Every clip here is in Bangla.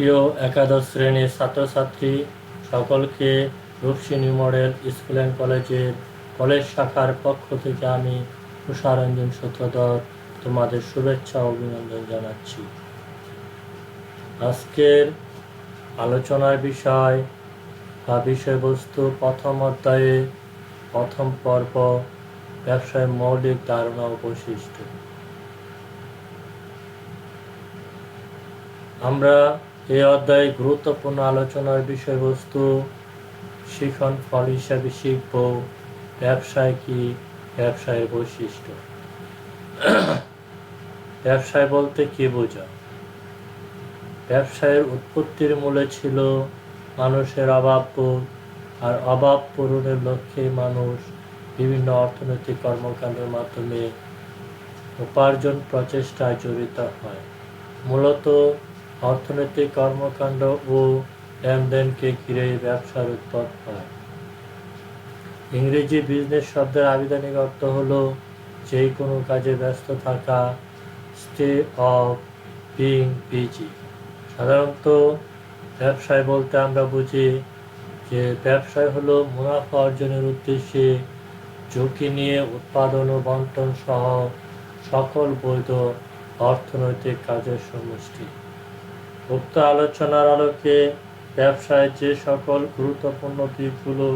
প্রিয় একাদশ শ্রেণীর ছাত্রছাত্রী সকলকে রূপসী নিউ মডেল স্কুল অ্যান্ড কলেজের কলেজ শাখার পক্ষ থেকে আমি তুষারঞ্জন সূত্রধর তোমাদের শুভেচ্ছা ও অভিনন্দন জানাচ্ছি। আজকের আলোচনার বিষয় বা বিষয়বস্তু প্রথম অধ্যায়ে প্রথম পর্ব ব্যবসায়ের মৌলিক ধারণা ও বৈশিষ্ট্য। আমরা এই অধ্যায়ে গুরুত্বপূর্ণ আলোচনার বিষয়বস্তু শিখন ফল হিসাবে শিখব ব্যবসায় কি, ব্যবসায়ের বৈশিষ্ট্য। ব্যবসায় বলতে কি বোঝায়? ব্যবসায়ের উৎপত্তির মূলে ছিল মানুষের অভাববোধ, আর অভাব পূরণের লক্ষ্যে মানুষ বিভিন্ন অর্থনৈতিক কর্মকাণ্ডের মাধ্যমে উপার্জন প্রচেষ্টায় জড়িত হয়। মূলত অর্থনৈতিক কর্মকাণ্ড ও লেনদেনকে ঘিরেই ব্যবসার উৎপত্তি হয়। ইংরেজি বিজনেস শব্দের আবিধানিক অর্থ হল যে কোনো কাজে ব্যস্ত থাকা, স্টে অফ বিং বিজি। সাধারণত ব্যবসায় বলতে আমরা বুঝি যে ব্যবসায় হলো মুনাফা অর্জনের উদ্দেশ্যে ঝুঁকি নিয়ে উৎপাদন ও বন্টন সহ সকল বৈধ অর্থনৈতিক কাজের সমষ্টি। উক্ত আলোচনার আলোকে ব্যবসায় যে সকল গুরুত্বপূর্ণ দিকগুলো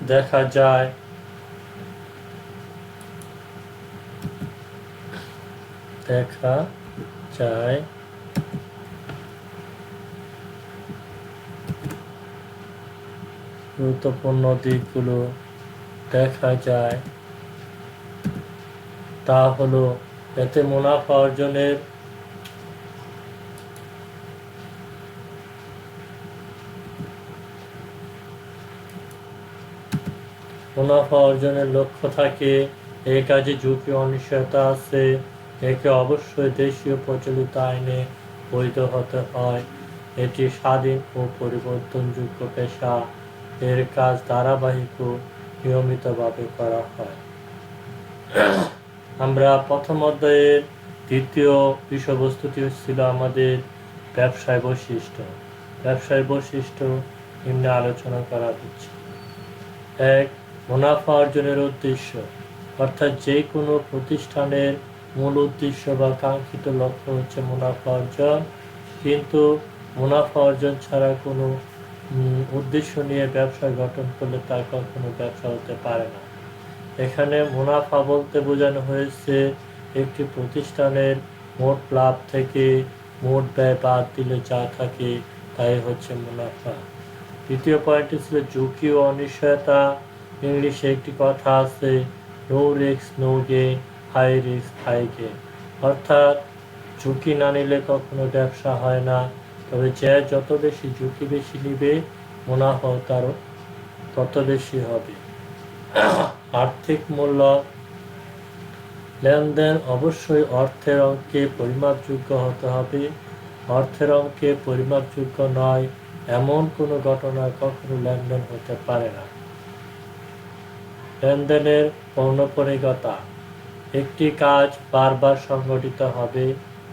দেখা যায় তা হলো এতে মুনাফা অর্জনের লক্ষ্য থাকে, এই কাজে ঝুঁকি অনিশ্চয়তা আছে, একে অবশ্যই দেশীয় প্রচলিত আইনে বৈধ হতে হয়, এটি স্বাধীন ও পরিবর্তনযোগ্য পেশা, এর কাজ ধারাবাহিক ও নিয়মিতভাবে করা হয়। আমরা প্রথম অধ্যায়ের দ্বিতীয় বিষয়বস্তুটি ছিল আমাদের ব্যবসায় বৈশিষ্ট্য। ব্যবসায় বৈশিষ্ট্য নিম্নে আলোচনা করা হচ্ছে। 1. মুনাফা অর্জনের উদ্দেশ্য, অর্থাৎ যে কোনো প্রতিষ্ঠানের মূল উদ্দেশ্য বা কাঙ্ক্ষিত লক্ষ্য হচ্ছে মুনাফা অর্জন, কিন্তু মুনাফা অর্জন ছাড়া কোনো উদ্দেশ্য নিয়ে ব্যবসা গঠন করলে তা কখনো ব্যবসা হতে পারে না। এখানে মুনাফা বলতে বোঝানো হয়েছে একটি প্রতিষ্ঠানের মোট লাভ থেকে মোট ব্যয় বাদ দিলে যা থাকে তাই হচ্ছে মুনাফা। দ্বিতীয় পয়েন্টটি ছিল ঝুঁকি ও অনিশ্চয়তা। ইংলিশে একটি কথা আছে, no risk no gain, high risk high gain. অর্থাৎ ঝুঁকি না নিলে কখনো ব্যবসা হয় না, তবে যে যত বেশি ঝুঁকি বেশি নিবে মুনাফা তার তত বেশি হবে। আর্থিক মূল্য, লেনদেন অবশ্যই অর্থের অঙ্কে পরিমাপযোগ্য হতে হবে। অর্থের অঙ্কে পরিমাপযোগ্য নয় এমন কোনো ঘটনা কখনো লেনদেন হতে পারে না। লেনদেনের পৌনঃপুনিকতা, একটি কাজ বারবার সংঘটিত হবে,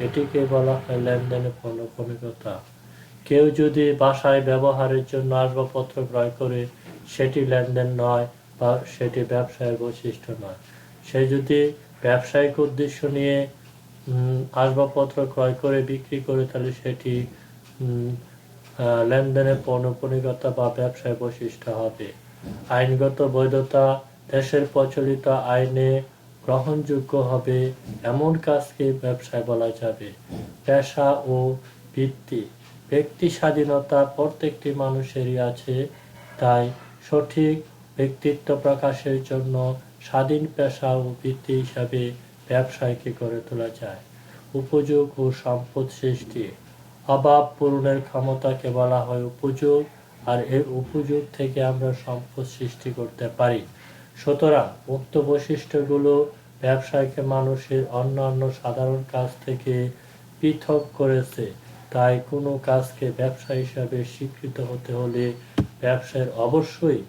এটিকে বলা হয় লেনদেনের পৌনঃপুনিকতা। কেউ যদি বাসায় ব্যবহারের জন্য আসবাবপত্র ক্রয় করে, সেটি লেনদেন নয় বা সেটি ব্যবসায়ের বৈশিষ্ট্য নয়। সে যদি ব্যবসায়িক উদ্দেশ্য নিয়ে আসবাবপত্র ক্রয় করে বিক্রি করে, তাহলে সেটি লেনদেনের পৌনঃপুনিকতা বা ব্যবসায় বৈশিষ্ট্য হবে। আইনগত বৈধতা, দেশের প্রচলিত আইনে গ্রহণযোগ্য হবে এমন কাজকে ব্যবসায় বলা যাবে। পেশা ও বৃত্তি, ব্যক্তি স্বাধীনতা প্রত্যেকটি মানুষেরই আছে, তাই সঠিক ব্যক্তিত্ব প্রকাশের জন্য স্বাধীন পেশা ও বৃত্তি হিসাবে ব্যবসায়কে গড়ে তোলা যায়। উপযোগ ও সম্পদ সৃষ্টি, অভাব পূরণের ক্ষমতাকে বলা হয় উপযোগ, আর এই উপযোগ থেকে আমরা সম্পদ সৃষ্টি করতে পারি। সুতরাং উক্ত বৈশিষ্ট্যগুলো ব্যবসায়কে মানুষের অন্যান্য সাধারণ কাজ থেকে পৃথক করেছে। তাই কোনো কাজকে ব্যবসা হিসাবে স্বীকৃত হতে হলে ব্যবসায়ের অবশ্যই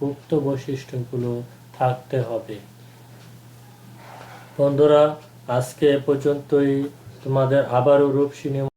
উক্ত বৈশিষ্ট্যগুলো থাকতে হবে। বন্ধুরা, আজকে এ পর্যন্তই। তোমাদের আবারও রূপসী